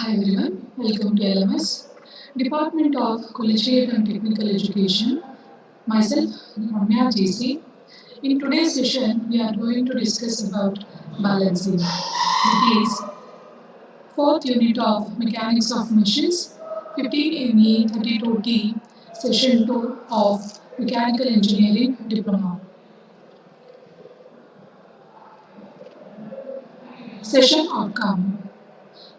Hi everyone, welcome to LMS, Department of Collegiate and Technical Education. Myself, Ramya JC. In today's session, we are going to discuss about balancing. It is fourth unit of Mechanics of Machines, 15 ME 32T, session 2 of Mechanical Engineering Diploma. Session outcome.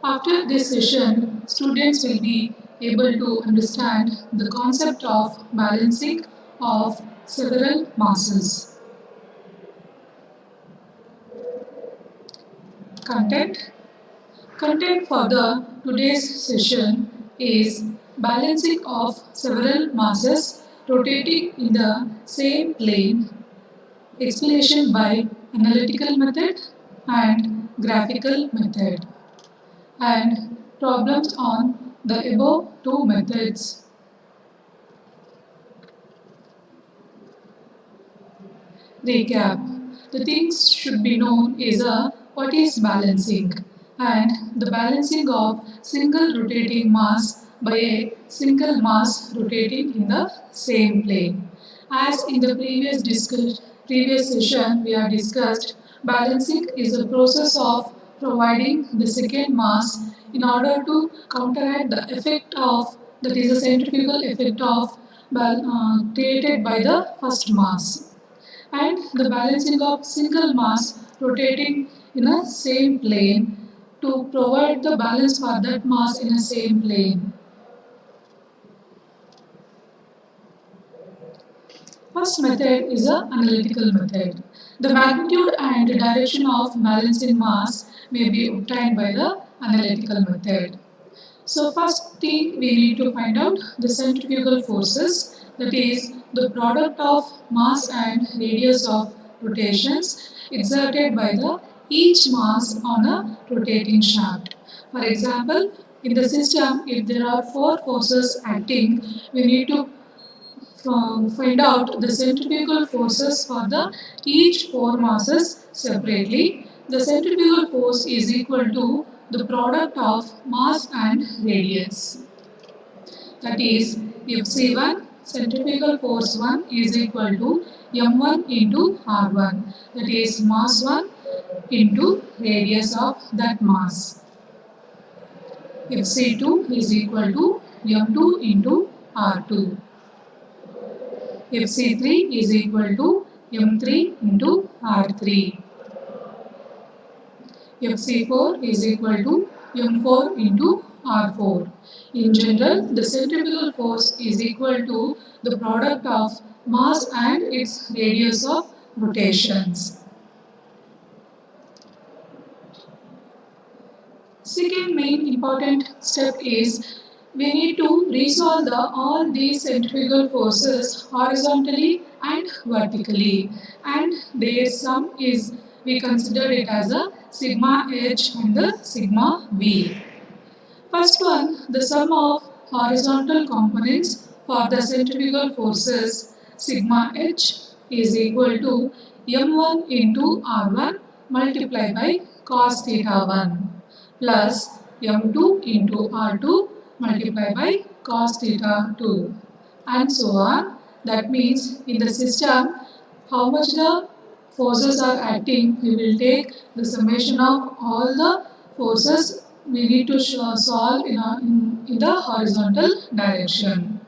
After this session, students will be able to understand the concept of balancing of several masses. Content. Content for the today's session is balancing of several masses rotating in the same plane, explanation by analytical method and graphical method, and problems on the above two methods. Recap. The things should be known is what is balancing and the balancing of single rotating mass by a single mass rotating in the same plane. As in the previous session we have discussed, balancing is a process of providing the second mass in order to counteract the effect of, that is a centrifugal effect of created by the first mass, and the balancing of single mass rotating in a same plane to provide the balance for that mass in a same plane. First method is an analytical method. The magnitude and direction of balancing mass may be obtained by the analytical method. So first thing we need to find out the centrifugal forces, that is the product of mass and radius of rotations exerted by the each mass on a rotating shaft. For example, in the system if there are four forces acting, we need to find out the centrifugal forces for the each four masses separately. The centrifugal force is equal to the product of mass and radius. That is, Fc1 centrifugal force 1 is equal to m1 into r1. That is mass 1 into radius of that mass. Fc2 is equal to m2 into r2. Fc3 is equal to m3 into r3. Fc4 is equal to m4 into r4. In general, the centrifugal force is equal to the product of mass and its radius of rotations. Second main important step is we need to resolve all these centrifugal forces horizontally and vertically, and their sum is, we consider it as a sigma h and the sigma v. First one, the sum of horizontal components for the centrifugal forces sigma h is equal to m1 into r1 multiplied by cos theta 1 plus m2 into r2 multiplied by cos theta 2 and so on. That means in the system how much the forces are acting, we will take the summation of all the forces we need to solve in the horizontal direction.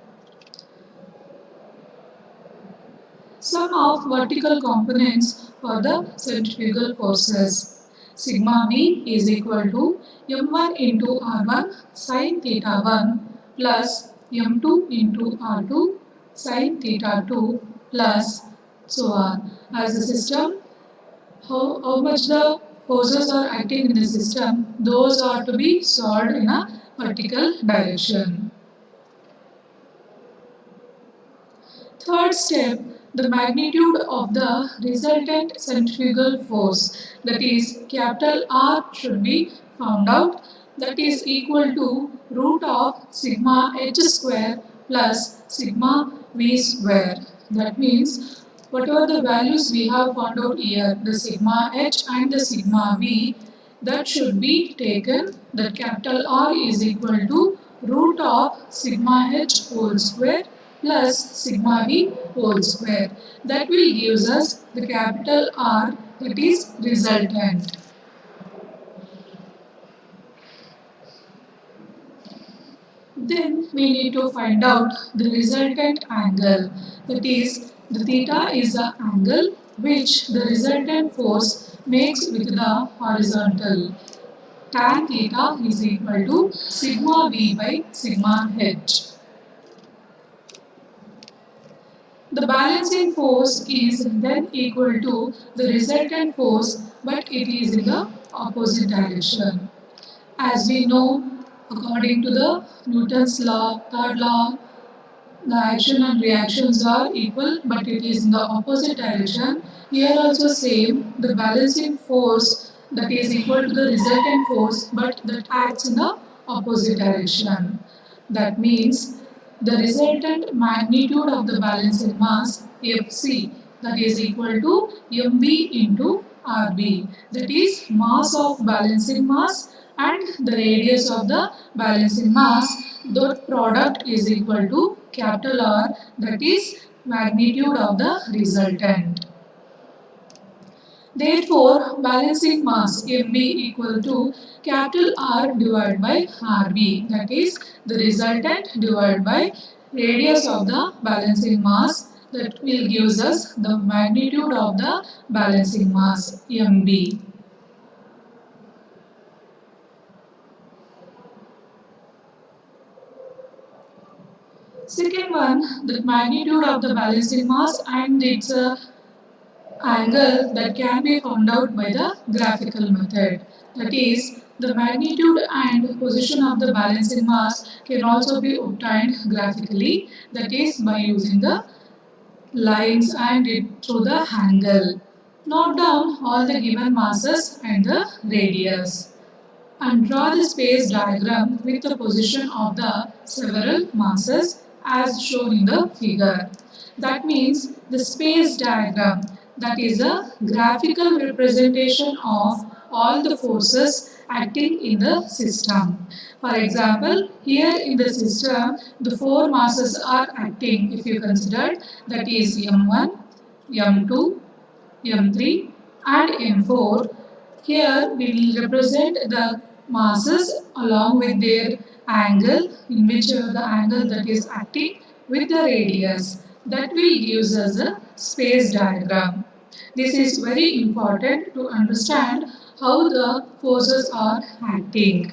Sum of vertical components for the centrifugal forces. Sigma v is equal to m1 into r1 sin theta 1 plus m2 into r2 sin theta 2 plus so on. As the system, how much the forces are acting in the system, those are to be solved in a vertical direction. Third step, the magnitude of the resultant centrifugal force, that is capital R, should be found out. That is equal to root of sigma h square plus sigma v square. That means whatever the values we have found out here, the sigma h and the sigma v, that should be taken, that capital R is equal to root of sigma h whole square plus sigma v whole square. That will gives us the capital R, that is resultant. Then we need to find out the resultant angle. That is, the theta is the angle which the resultant force makes with the horizontal. Tan theta is equal to sigma v by sigma h. The balancing force is then equal to the resultant force, but it is in the opposite direction. As we know, according to the Newton's law, third law, the action and reactions are equal, but it is in the opposite direction. Here also same, the balancing force that is equal to the resultant force, but that acts in the opposite direction. That means the resultant magnitude of the balancing mass Fc, that is equal to mv into rb, that is mass of balancing mass and the radius of the balancing mass. The product is equal to capital R, that is magnitude of the resultant. Therefore, balancing mass Mb equal to capital R divided by Rb, that is the resultant divided by radius of the balancing mass, that will gives us the magnitude of the balancing mass Mb. Second one, the magnitude of the balancing mass and its angle that can be found out by the graphical method. That is, the magnitude and position of the balancing mass can also be obtained graphically, that is by using the lines and it through the angle. Note down all the given masses and the radius and draw the space diagram with the position of the several masses as shown in the figure. That means the space diagram, that is a graphical representation of all the forces acting in the system. For example, here in the system, the four masses are acting if you consider, that is M1, M2, M3 and M4. Here we will represent the masses along with their angle, in which the angle that is acting with the radius. That will give us a space diagram. This is very important to understand how the forces are acting.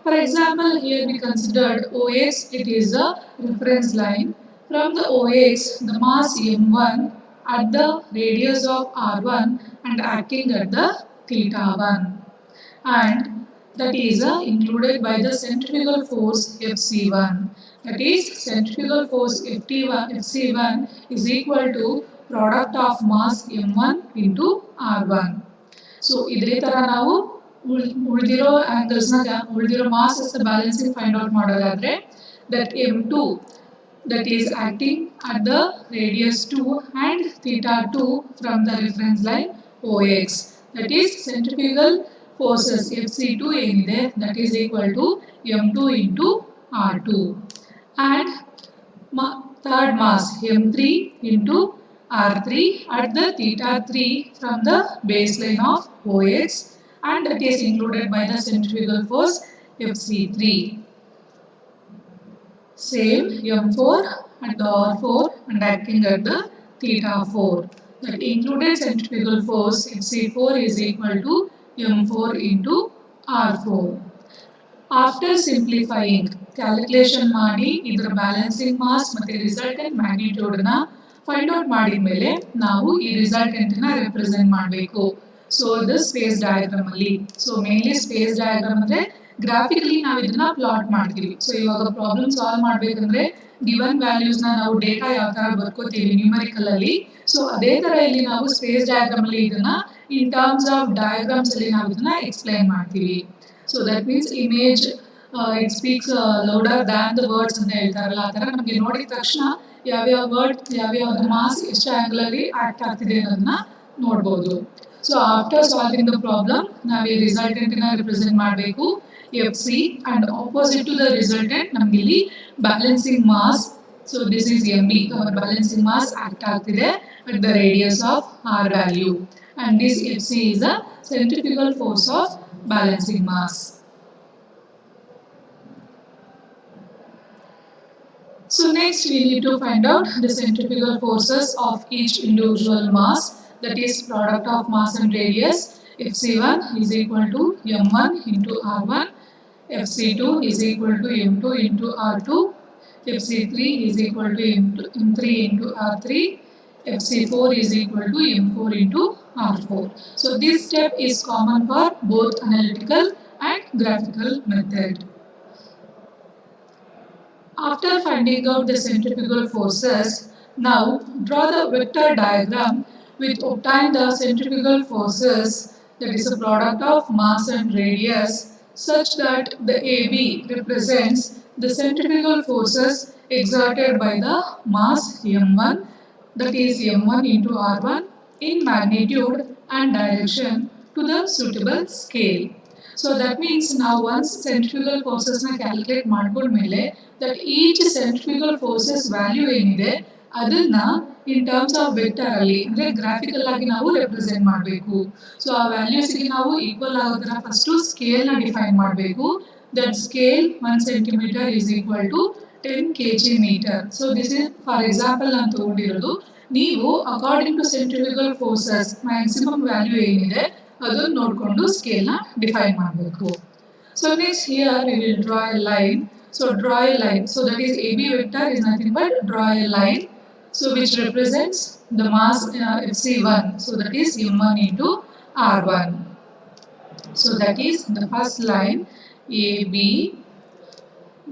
For example, here we considered OX, it is a reference line. From the OX, the mass M1 at the radius of R1 and acting at the theta 1. And that is included by the centrifugal force Fc1. That is, centrifugal force Fc1 is equal to product of mass M1 into R1. So, ಇದೇ ತರ ನಾವು ಉಳಿದಿರೋ angles ನ ಉಳಿದಿರೋ masses balancing find out ಮಾಡೋದಾದ್ರೆ, that M2 that is acting at the radius 2 and theta 2 from the reference line OX. That is centrifugal forces Fc2 ಏನಿದೆ, that is equal to M2 into R2. And third mass M3 into R3 at the theta 3 from the baseline of OX, and that is included by the centrifugal force Fc3. Same M4 at the R4 and acting at the theta 4. That included centrifugal force Fc4 is equal to M4 into R4. After simplifying, calculation ಮಾಡಿ ಇದರ balancing mass ಮತ್ತೆ resultant magnitude ನ find out ಮಾಡಿದ ಮೇಲೆ ನಾವು ಈ resultant ನ represent ಮಾಡಬೇಕು. ಸೊ ಇದು ಸ್ಪೇಸ್ ಡಯಾಗ್ರಾಮ್ ಅಲ್ಲಿ. ಸೊ ಮೇನ್ಲಿ ಸ್ಪೇಸ್ ಡಯಾಗ್ರಾಮ್ ಅಂದ್ರೆ ಗ್ರಾಫಿಕಲಿ ನಾವು ಇದನ್ನ ಪ್ಲಾಟ್ ಮಾಡ್ತೀವಿ. ಸೊ ಇವಾಗ ಪ್ರಾಬ್ಲಮ್ ಸಾಲ್ವ್ ಮಾಡ್ಬೇಕಂದ್ರೆ ಗಿವನ್ ವ್ಯಾಲ್ಯೂಸ್ ನ ನಾವು ಡೇಟಾ ಯಾವ ತರ ಬರ್ಕೋತೀವಿ ನ್ಯೂಮರಿಕಲ್ ಅಲ್ಲಿ, ಸೊ ಅದೇ ತರ ಇಲ್ಲಿ ನಾವು ಸ್ಪೇಸ್ ಡಯಾಗ್ರಾಮ್ ಅಲ್ಲಿ ಇದನ್ನ ಇನ್ ಟರ್ಮ್ಸ್ ಆಫ್ ಡಯಾಗ್ರಾಮ್ಸ್ ಅಲ್ಲಿ ನಾವು ಇದನ್ನ ಎಕ್ಸ್ಪ್ಲೈನ್ ಮಾಡ್ತೀವಿ. So that means image it speaks louder than the words ಅಂತ ಹೇಳ್ತಾರಲ್ಲ, ಆ ಥರ ನಮಗೆ ನೋಡಿದ ತಕ್ಷಣ ಯಾವ್ಯಾವ ವರ್ಡ್ ಯಾವ್ಯಾವ್ದು ಮಾಸ್ ಎಷ್ಟು ಆ್ಯಂಗಲ್ ಅಲ್ಲಿ ಆಕ್ಟ್ ಆಗ್ತಿದೆ ಅನ್ನೋದನ್ನ ನೋಡ್ಬೋದು. So after solving the problem, now we resultant represent ಮಾಡಬೇಕು FC and opposite to the resultant ನಮಗೆ ಇಲ್ಲಿ balancing mass. So this is MB, our balancing mass act ಆಗ್ತಿದೆ at the radius of R value, and this FC is the centrifugal force of balancing mass. So next we need to find out the centrifugal forces of each individual mass, that is product of mass and radius. Fc1 is equal to m1 into r1, Fc2 is equal to m2 into r2, Fc3 is equal to m3 into r3, Fc4 is equal to m4 into r4. So this step is common for both analytical and graphical method. After finding out the centrifugal forces, now draw the vector diagram which obtain the centrifugal forces, that is a product of mass and radius, such that the AB represents the centrifugal forces exerted by the mass m1, that is m1 into r1, in magnitude and direction to the suitable scale. So that means now once centrifugal forces na calculate ಮಾಡ್ಕೊಂಡ್ಮೇಲೆ that each centrifugal forces value ಏನಿದೆ ಅದನ್ನ in terms of vector ಅಲ್ಲಿ ಅಂದ್ರೆ graphical ಆಗಿ ನಾವು represent ಮಾಡಬೇಕು. So ಆ values ಗೆ ನಾವು ಈಕ್ವಲ್ ಆಗೋ ತರ ಫಸ್ಟ್ ಸ್ಕೇಲ್ ನ ಡಿಫೈನ್ ಮಾಡಬೇಕು. that scale 1 centimeter is equal to 10 kg meter. So this is for example ನಾನು ತಗೊಂಡಿರೋದು. ನೀವು according to centrifugal forces maximum value ಏನಿದೆ ಅದನ್ನು ನೋಡಿಕೊಂಡು ಸ್ಕೇಲ್ ನ ಡಿಫೈನ್ ಮಾಡಬೇಕು. So next here we will draw a line. So draw a line. So that is AB vector is nothing but draw a line. So which represents the mass Fc1. So that is m1 into r1. So that is the first line AB,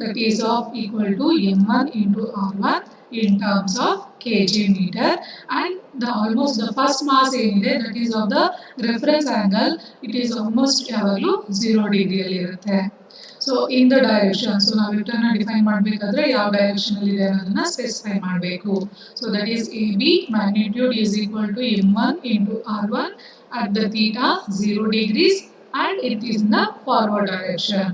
that is of equal to m1 into r1 in terms of kg meter, and the almost the first mass ಏನಿದೆ that is of the reference angle, it is almost ಯಾವಾಗಲೂ 0 degree ಅಲ್ಲಿ ಇರುತ್ತೆ. So in the direction, so ನಾವು vector ನ define ಮಾಡಬೇಕಾದ್ರೆ ಯಾವ direction ಅಲ್ಲಿ ಇದೆ ಅನ್ನೋದನ್ನ ಸ್ಪೆಸಿಫೈ ಮಾಡಬೇಕು. So that is AB magnitude is equal to m1 into r1 at the theta 0 degrees and it is in the forward direction.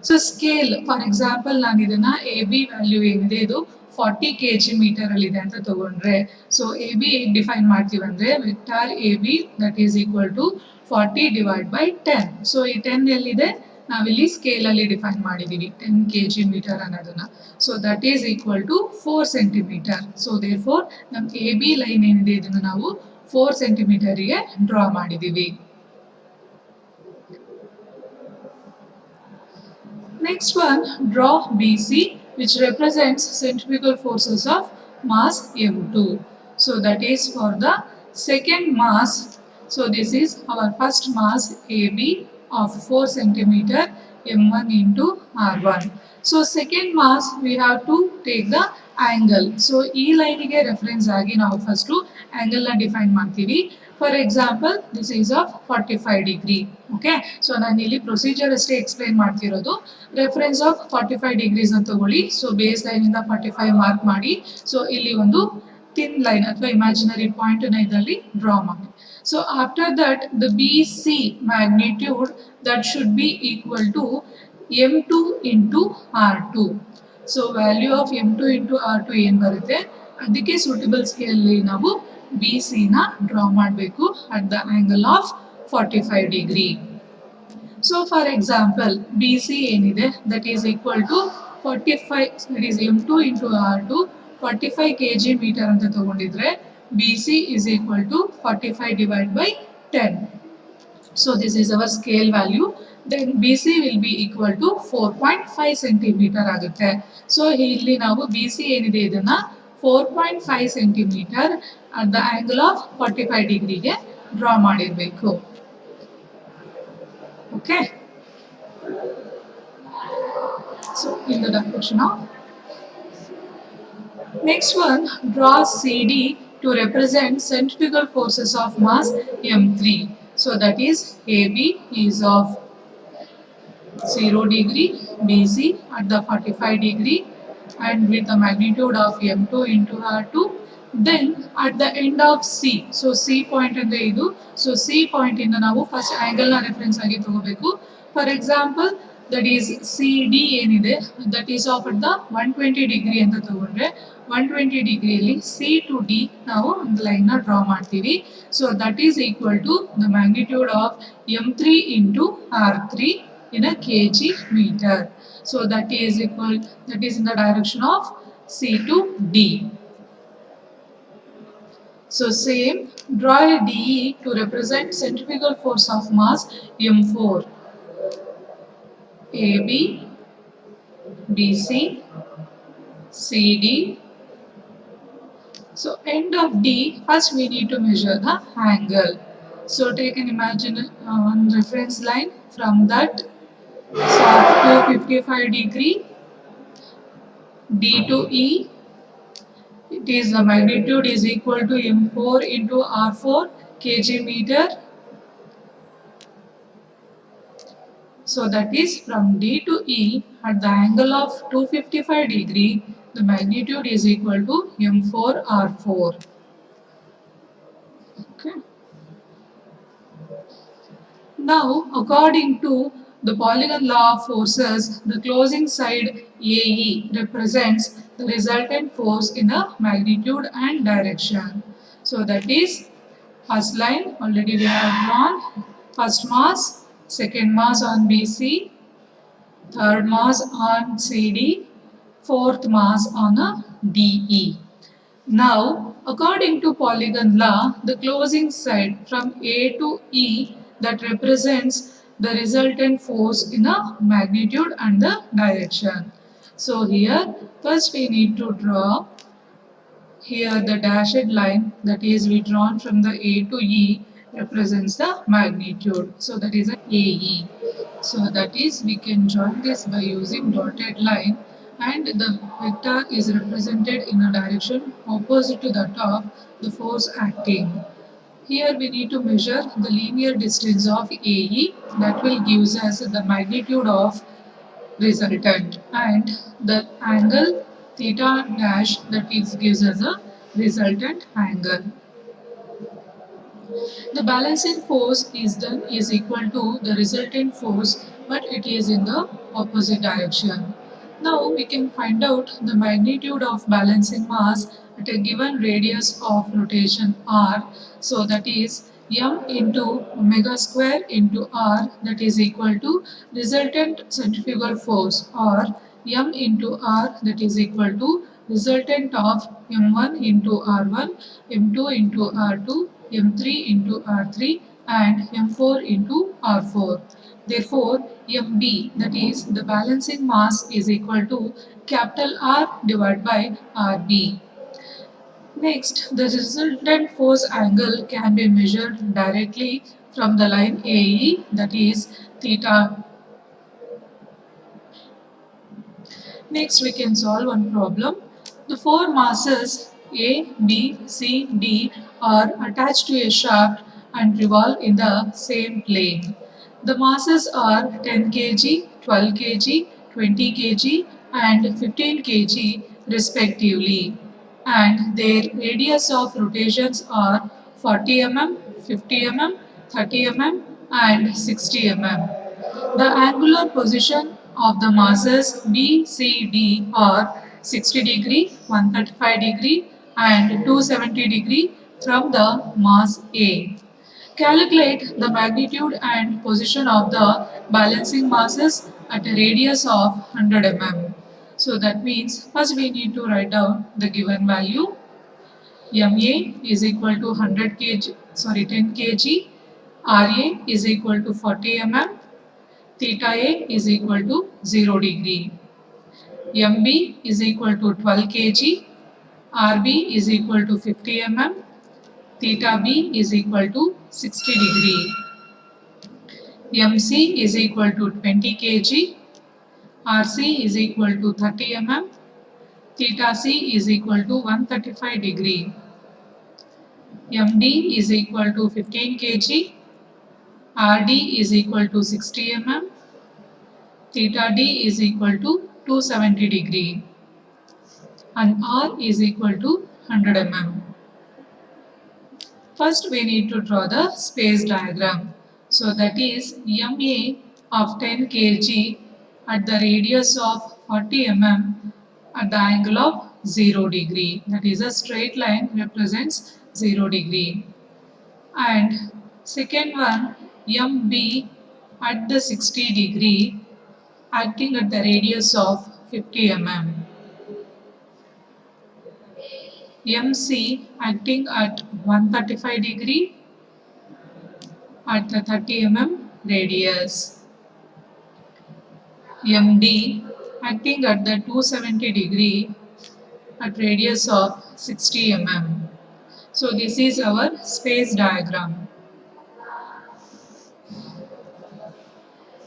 So scale, for example ನಾನು ಇದನ್ನ AB ವ್ಯಾಲ್ಯೂ ಏನಿದೆ ಇದು 40 kg ಮೀಟರ್ ಅಲ್ಲಿ ಇದೆ ಅಂತ ತಗೊಂಡ್ರೆ, so AB ಹೇಗೆ define ಮಾಡ್ತೀವಿ ಅಂದ್ರೆ vector AB that is equal to 40 divided by 10. So ಈ 10 ಎಲ್ಲಿದೆ ನಾವಿಲ್ಲಿ ಸ್ಕೇಲ್ ಅಲ್ಲಿ ಡಿಫೈನ್ ಮಾಡಿದೀವಿ 10 kg ಮೀಟರ್ ಅನ್ನೋದನ್ನ. So that is equal to 4 centimeter. So therefore ನಮ್ಮ AB ಲೈನ್ ಏನಿದೆ ಇದನ್ನ ನಾವು 4 centimeter ಗೆ ಡ್ರಾ ಮಾಡಿದೀವಿ. Next one, draw BC, which represents centrifugal forces of mass M2. So that is for the second mass. So this is our first mass AB of 4 centimeter M1 into R1. So second mass we have to take the angle. So e line ಗೆ reference ಆಗಿ ನಾವು first angle ನ define ಮಾಡ್ತೀವಿ. For example, this is of 45 degree. Okay, so ನಾನು ಇಲ್ಲಿ procedure ಅಷ್ಟೇ explain ಮಾಡ್ತಿರೋದು. Reference of 45 degrees ಅಂತ ತಗೊಳ್ಳಿ. ಸೊ ಬೇಸ್ ಲೈನ್ ಇಂದ 45 ಮಾರ್ಕ್ ಮಾಡಿ. ಸೊ ಇಲ್ಲಿ ಒಂದು ಥಿನ್ ಲೈನ್ ಅಥವಾ ಇಮ್ಯಾಜಿನರಿ ಪಾಯಿಂಟ್ ನ ಇದರಲ್ಲಿ ಡ್ರಾ ಮಾಡಿ. So after that the BC magnitude that should be equal to m2 into r2. So value of m2 into r2 ಏನ್ ಬರುತ್ತೆ ಅದಕ್ಕೆ ಸೂಟಬಲ್ ಸ್ಕೇಲ್ ನಾವು BC ನ ಡ್ರಾ ಮಾಡಬೇಕು at the angle of 45 degree. So for example, BC ಏನಿದೆ that is equal to 45, that is m2 into r2 45 kg meter ಅಂತ ತಗೊಂಡಿದ್ರೆ BC is equal to 45 divided by 10. So this is our scale value. Then BC will be equal to 4.5 centimeter ಆಗುತ್ತೆ. So ಇಲ್ಲಿ ನಾವು BC ಏನಿದೆ ಇದನ್ನ 4.5 centimeter at the angle of 45 degree ಗೆ draw ಮಾಡಿರಬೇಕು. Okay. So in the direction of next one, draw CD to represent centrifugal forces of mass M3. So that is AB is of 0 degree, BC at the 45 degree, and with the magnitude of M2 into R2, Then at the end of C, so C point ಅಂದ್ರೆ ಇದು, so C point ಇಂದ ನಾವು first angle ನ reference ಆಗಿ ತಗೋಬೇಕು. For example that is C D ಏನಿದೆ that is of at the 120 degree ಅಂತ ತಗೊಂಡ್ರೆ 120 ಡಿಗ್ರಿಯಲ್ಲಿ ಸಿ ಟು ಡಿ ನಾವು ಒಂದು ಲೈನ್ ನ ಡ್ರಾ ಮಾಡ್ತೀವಿ. So that is equal to the magnitude of m3 into r3 in a kg meter. So that is equal, that is in the direction of C to D. So same, draw a DE to represent centrifugal force of mass M4. AB, BC, CD. So end of D, first we need to measure the angle. So take an one reference line from that. So 255 degree, D to E. It is the magnitude is equal to m4 into r4 kg meter. So that is from D to E at the angle of 255 degree, the magnitude is equal to m4 r4. Okay. Now, according to the polygon law of forces, the closing side AE represents the resultant force in a magnitude and direction. So that is first line already we have drawn, first mass, second mass on BC, third mass on CD, fourth mass on a DE. Now, according to polygon law, the closing side from A to E that represents the resultant force in a magnitude and the direction. So here, first we need to draw here the dashed line that is we drawn from the A to E represents the magnitude. So that is a AE. So that is we can join this by using dotted line, and the vector is represented in a direction opposite to that of the force acting. Here we need to measure the linear distance of AE that will gives us the magnitude of resultant, and the angle theta dash that is gives us a resultant angle. The balancing force is equal to the resultant force, but it is in the opposite direction. Now we can find out the magnitude of balancing mass at a given radius of rotation r. So that is m into omega square into r, that is equal to resultant centrifugal force, or m into r, that is equal to resultant of m1 into r1, m2 into r2, m3 into r3, and m4 into r4. Therefore, mb, that is the balancing mass, is equal to capital R divided by rb. Next, the resultant force angle can be measured directly from the line AE, that is theta. Next, we can solve one problem. The four masses A, B, C, D are attached to a shaft and revolve in the same plane. The masses are 10 kg, 12 kg, 20 kg, and 15 kg respectively, and their radius of rotations are 40 mm, 50 mm, 30 mm, and 60 mm. The angular position of the masses B, C, D are 60 degree, 135 degree, and 270 degree from the mass A. Calculate the magnitude and position of the balancing masses at a radius of 100 mm. So that means first we need to write down the given value. MA is equal to 100 kg, 10 kg, RA is equal to 40 mm, theta A is equal to 0 degree. MB is equal to 12 kg, RB is equal to 50 mm, theta B is equal to 60 degree. MC is equal to 20 kg, RC is equal to 30 mm, theta C is equal to 135 degree. MD is equal to 15 kg, RD is equal to 60 mm, theta D is equal to 270 degree, and R is equal to 100 mm. First we need to draw the space diagram. So that is MA of 10 kg at the radius of 40 mm at the angle of 0 degree. That is a straight line represents 0 degree. And second one MB at the 60 degree acting at the radius of 50 mm. MC acting at 135 degree at the 30 mm radius. MD acting at the 270 degree at radius of 60 mm. So this is our space diagram.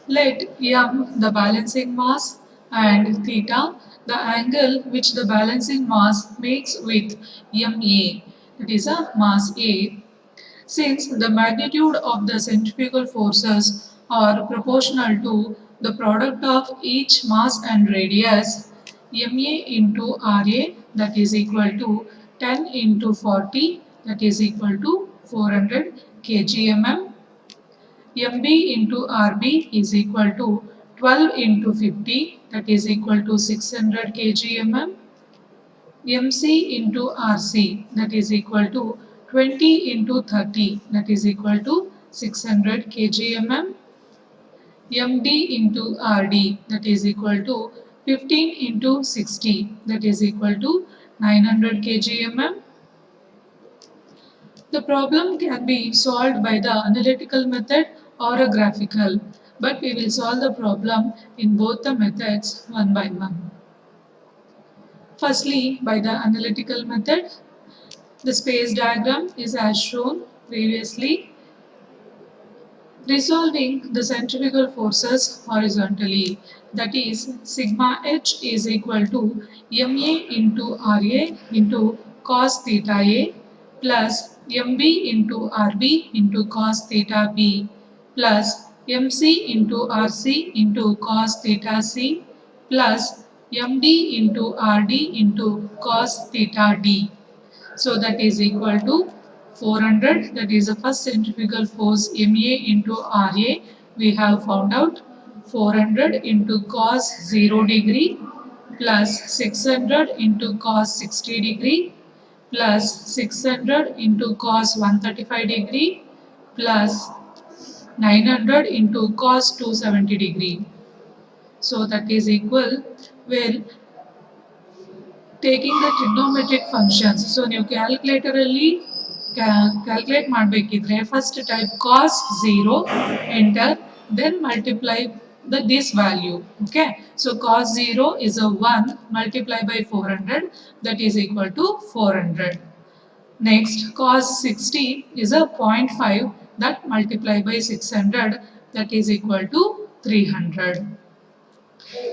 Let M the balancing mass and theta the angle which the balancing mass makes with MA, that is a mass A. Since the magnitude of the centrifugal forces are proportional to the product of each mass and radius, MA into RA, that is equal to 10 into 40, that is equal to 400 kgmm. MB into RB is equal to 12 into 50, that is equal to 600 kgmm. MC into RC, that is equal to 20 into 30, that is equal to 600 kgmm. MD into RD, that is equal to 15 into 60, that is equal to 900 kgmm. The problem can be solved by the analytical method or a graphical, but we will solve the problem in both the methods one by one. Firstly, by the analytical method, the space diagram is as shown previously. Resolving the centrifugal forces horizontally, that is sigma h is equal to MA into RA into cos theta A plus MB into RB into cos theta B plus MC into RC into cos theta C plus MD into RD into cos theta D. So that is equal to 400, that is the first centrifugal force MA into RA. We have found out 400 into cos 0 degree plus 600 into cos 60 degree plus 600 into cos 135 degree plus 900 into cos 270 degree. So that is equal, well, taking the trigonometric functions. So ನೀವು ಕ್ಯಾಲ್ಕುಲೇಟರಲ್ಲಿ calculate ಮಾಡಬೇಕಿದ್ರೆ first type cos 0 enter then multiply this value. Okay, so cos 0 is a 1 multiplied by 400, that is equal to 400. Next, cos 60 is a 0.5 that multiplied by 600, that is equal to 300.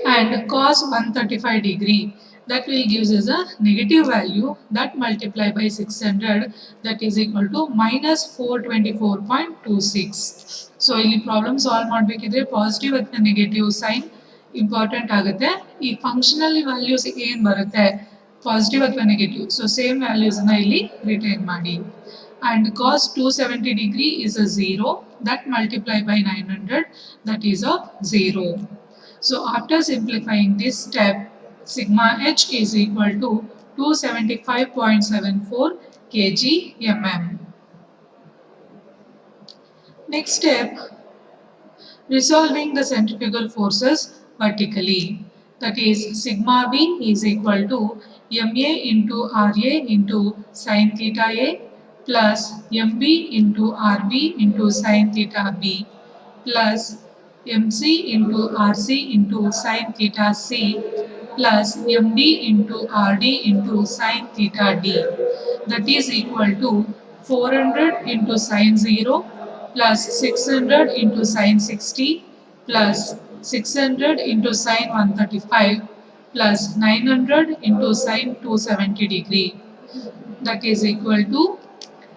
And cos 135 degree, that will gives us a negative value that multiply by 600, that is equal to minus 424.26. So ಇಲ್ಲಿ problem solve ಮಾಡಬೇಕಿದ್ರೆ positive ಅಥವಾ negative sign important ಆಗುತ್ತೆ. ಈ functional values ಏನು ಬರುತ್ತೆ positive ಅಥವಾ negative, so same ವ್ಯಾಲ್ಯೂಸ್ನ ಇಲ್ಲಿ retain ಮಾಡಿ. And cos 270 degree is a 0 that multiply by 900, that is a 0. So after simplifying this step, sigma h is equal to 275.74 kgmm. Next step, resolving the centrifugal forces vertically. That is sigma v is equal to MA into RA into sin theta A plus MB into RB into sin theta B plus MC into RC into sin theta C plus MD into RD into sin theta D. That is equal to 400 into sin 0 plus 600 into sin 60 plus 600 into sin 135 plus 900 into sin 270 degree. That is equal to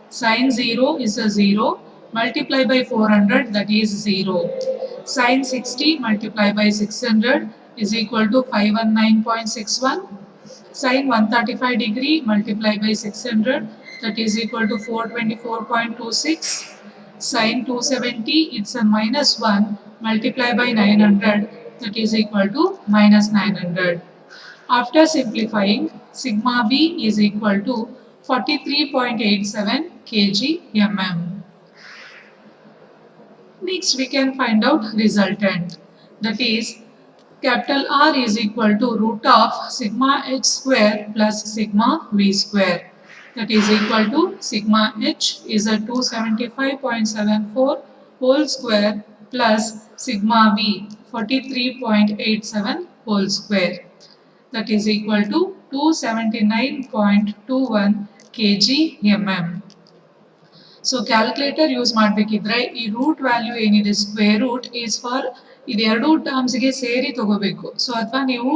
sin 0 is a 0 multiplied by 400, that is 0. Sin 60 multiplied by 600 is equal to 519.61 Sine 135 degree multiplied by 600, that is equal to 424.26. Sine 270, it's a minus 1 multiplied by 900, that is equal to minus 900. After simplifying, sigma v is equal to 43.87 kg/mm. Next, we can find out resultant. That is, capital R is equal to root of sigma h square plus sigma v square. That is equal to sigma h is a 275.74 whole square plus sigma v 43.87 whole square. That is equal to 279.21 kg/mm. So calculator use ಮಾಡಬೇಕಿದ್ರೆ ಈ root value ಏನಿದೆ square root is for ಇದೆರಡು ಟರ್ಮ್ಸ್ಗೆ ಸೇರಿ ತಗೋಬೇಕು. So ಅಥವಾ ನೀವು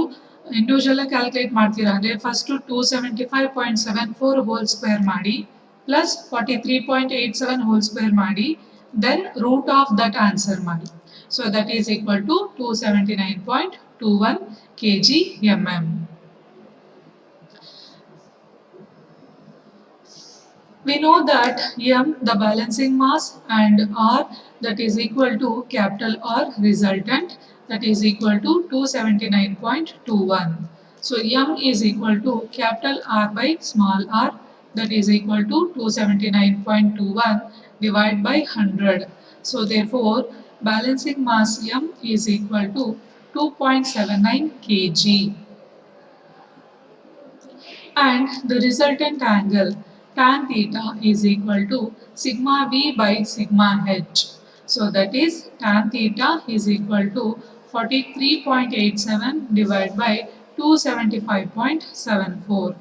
individual calculate ಮಾಡ್ತೀರಾ ಅಂದರೆ ಫಸ್ಟು 275.74 ಹೋಲ್ ಸ್ಕ್ವೇರ್ ಮಾಡಿ ಪ್ಲಸ್ 43.87 ಹೋಲ್ ಸ್ಕ್ವೇರ್ ಮಾಡಿ then root of that answer ಮಾಡಿ. So that is equal to 279.21 kg/mm. We know that M the balancing mass and R that is equal to capital R resultant that is equal to 279.21. So M is equal to capital R by small r that is equal to 279.21 divided by 100. So therefore balancing mass M is equal to 2.79 kg. And the resultant angle tan theta is equal to sigma v by sigma h. So that is tan theta is equal to 43.87 divided by 275.74,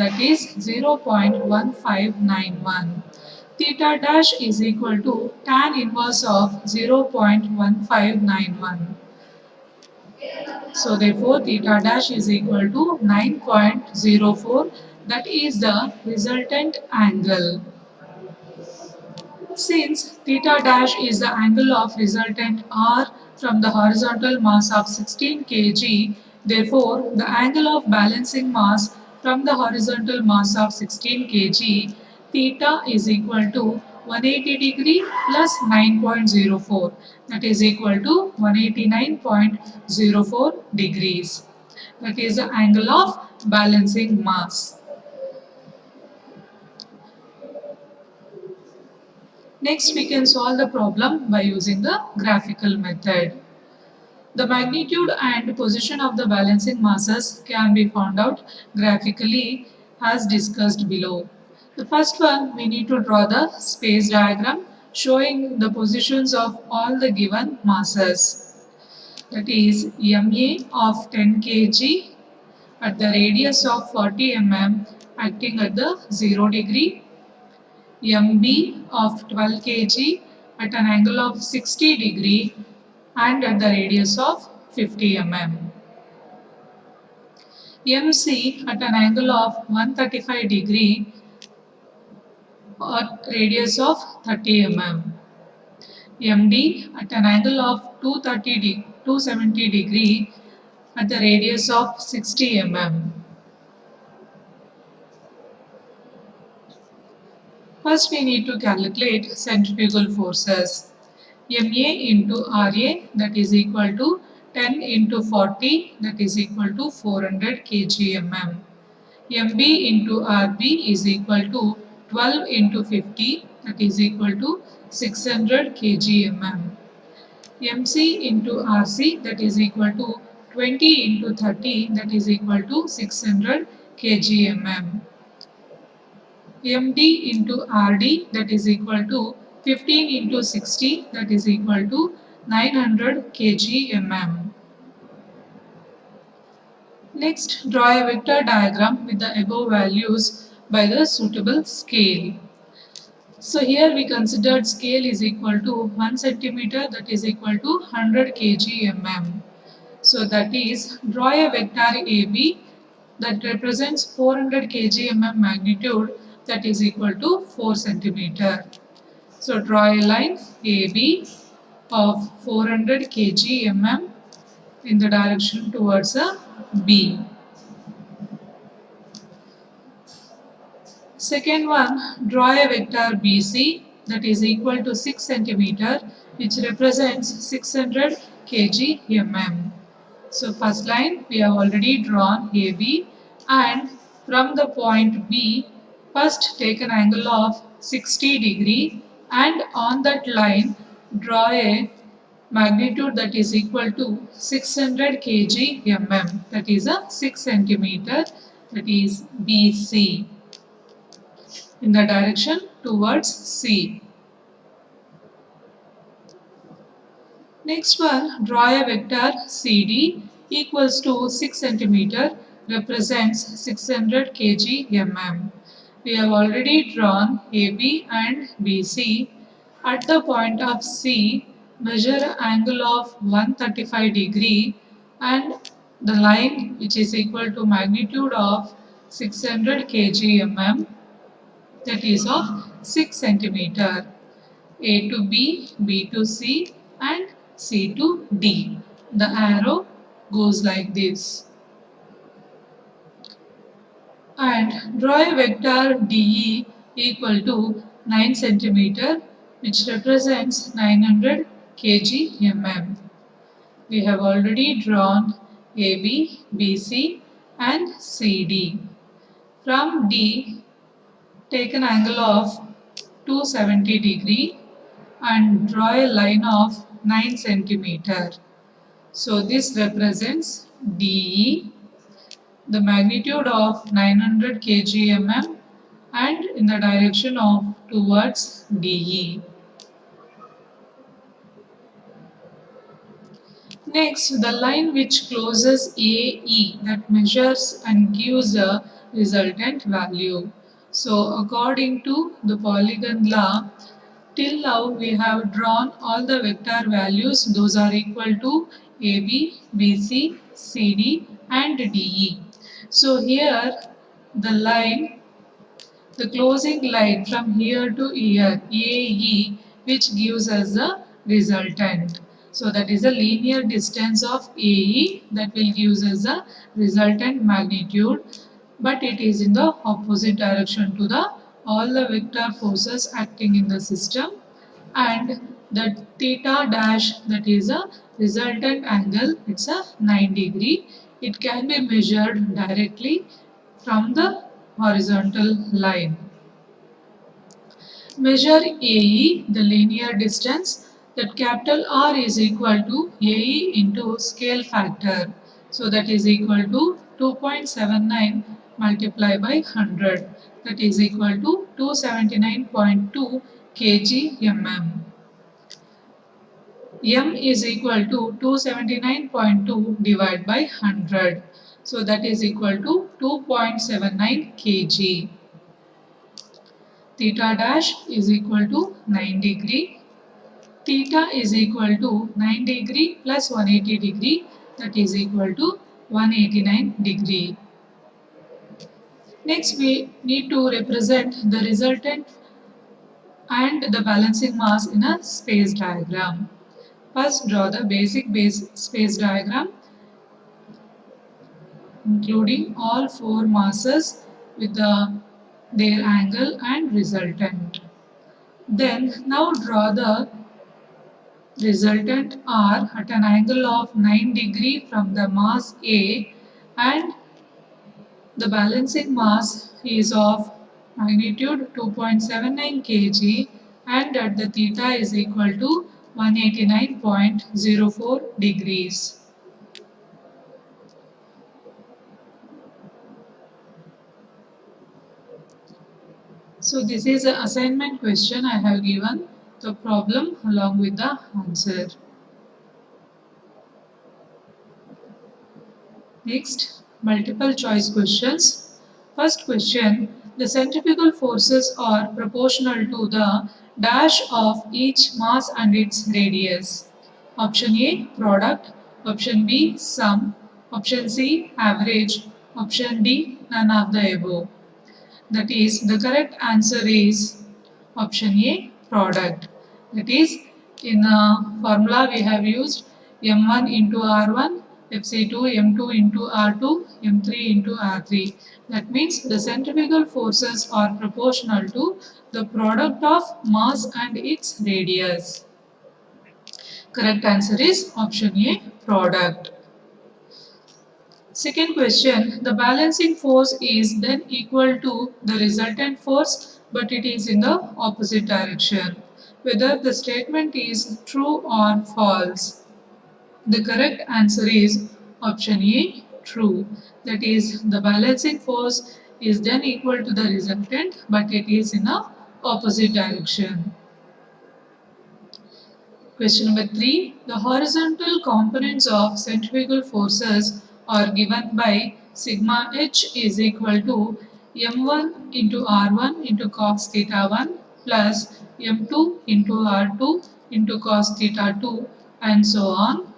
that is 0.1591. Theta dash is equal to tan inverse of 0.1591. So therefore theta dash is equal to 9.04, that is the resultant angle. Since theta dash is the angle of resultant R from the horizontal mass of 16 kg, therefore the angle of balancing mass from the horizontal mass of 16 kg, theta is equal to 180 degree plus 9.04, that is equal to 189.04 degrees. That is the angle of balancing mass. Next, we can solve the problem by using the graphical method. The magnitude and position of the balancing masses can be found out graphically as discussed below. The first one, we need to draw the space diagram showing the positions of all the given masses. That is MA of 10 kg at the radius of 40 mm acting at the 0 degree. MB of 12 kg at an angle of 60 degree and at the radius of 50 mm. MC at an angle of 135 degree at radius of 30 mm. MD at an angle of 270 degree at the radius of 60 mm. First we need to calculate centrifugal forces. MA into RA that is equal to 10 into 40 that is equal to 400 kg/mm. MB into RB is equal to 12 into 50 that is equal to 600 kg/mm. MC into RC that is equal to 20 into 30 that is equal to 600 kg/mm. MD into RD that is equal to 15 into 60 that is equal to 900 kg/mm. Next, draw a vector diagram with the above values by the suitable scale. So here we considered scale is equal to 1 centimeter that is equal to 100 kg/mm. So that is, draw a vector AB that represents 400 kg/mm magnitude that is equal to 4 centimeter. So draw a line AB of 400 kg/mm in the direction towards a B. Second one, draw a vector BC that is equal to 6 centimeter, which represents 600 kg mm. So first line we have already drawn AB, and from the point B, first take an angle of 60 degree, and on that line draw a magnitude that is equal to 600 kg mm, that is a 6 centimeter, that is BC, in the direction towards C. Next one, draw a vector CD equals to 6 centimeter, represents 600 kg mm. We have already drawn AB and BC. At the point of C, measure angle of 135 degree, and the line which is equal to magnitude of 600 kg mm, that is of 6 centimeter. A to B, B to C, and C to D. The arrow goes like this. And draw a vector DE equal to 9 centimeter, which represents 900 kg mm. We have already drawn AB, BC, and CD. From D, take an angle of 270 degree and draw a line of 9 centimeter. So this represents DE, the magnitude of 900 kg mm, and in the direction of towards DE. Next, the line which closes AE, that measures and gives a resultant value. So according to the polygon law, till now we have drawn all the vector values, those are equal to AB, BC, CD and DE. So here the line, the closing line from here to here, AE, which gives us the resultant. So that is the linear distance of AE that will give us the resultant magnitude, but it is in the opposite direction to the all the vector forces acting in the system, and the theta dash, that is a resultant angle, it's a 9 degree. It can be measured directly from the horizontal line. Measure AE, the linear distance, that capital R is equal to AE into scale factor. So that is equal to 2.79 multiplied by 100. That is equal to 279.2 kg mm. M is equal to 279.2 divided by 100. So that is equal to 2.79 kg. Theta dash is equal to 9 degree. Theta is equal to 9 degree plus 180 degree, that is equal to 189 degree. Next we need to represent the resultant and the balancing mass in a space diagram. First draw the basic space diagram including all four masses with their angle and resultant. Then now draw the resultant R at an angle of 9 degree from the mass A, and the balancing mass is of magnitude 2.79 kg, and at the theta is equal to 189.04 degrees. So this is an assignment question. I have given the problem along with the answer. Next, multiple choice questions. First question, the centrifugal forces are proportional to the dash of each mass and its radius. Option A, product. Option B, sum. Option C, average. Option D, none of the above. That is, the correct answer is option A, product. That is, in a formula we have used M1 into R1 Fc2 M2 into R2 M3 into R3. That means the centrifugal forces are proportional to the product of mass and its radius. Correct answer is option A, product. Second question, the balancing force is then equal to the resultant force but it is in the opposite direction. Whether the statement is true or false. The correct answer is option A, true. That is, the balancing force is then equal to the resultant but it is in the opposite direction. Question number 3. The horizontal components of centrifugal forces are given by sigma h is equal to m1 into r1 into cos theta 1 plus m2 into r2 into cos theta 2 and so on.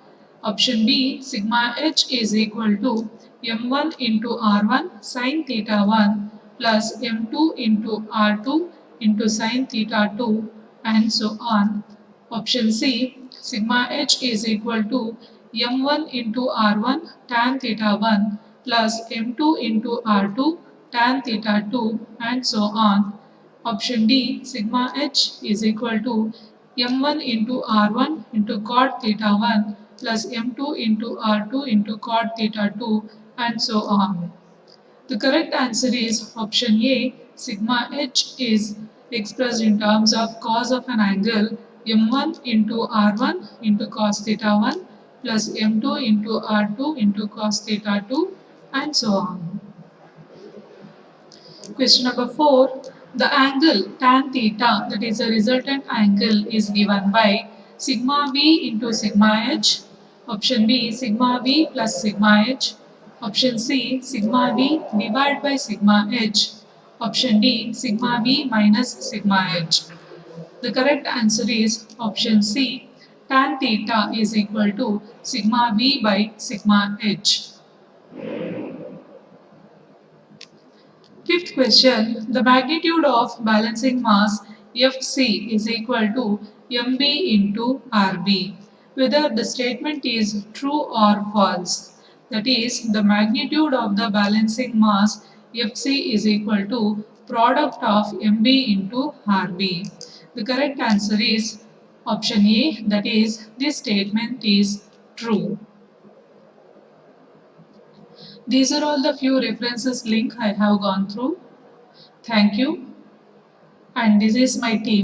Option B, sigma h is equal to m1 into r1 sin theta 1 plus m2 into r2 into sin theta 2 and so on. Option C, sigma h is equal to m1 into r1 tan theta 1 plus m2 into r2 tan theta 2 and so on. Option D, sigma h is equal to m1 into r1 into cot theta 1 plus m2 into r2 into cot theta 2 and so on. The correct answer is option A. Sigma h is expressed in terms of cos of an angle m1 into r1 into cos theta 1 plus m2 into r2 into cos theta 2 and so on. Question number 4. The angle tan theta, that is the resultant angle, is given by sigma v into sigma h. Option B, sigma v plus sigma h. Option C, sigma v divided by sigma h. Option D, sigma v minus sigma h. The correct answer is option C. Tan theta is equal to sigma v by sigma h. Fifth question, the magnitude of balancing mass Fc is equal to mb into rb. Whether the statement is true or false. That is, the magnitude of the balancing mass Fc is equal to product of mb into rb. The correct answer is option A, that is, this statement is true. These are all the few references link I have gone through. Thank you. And this is my team.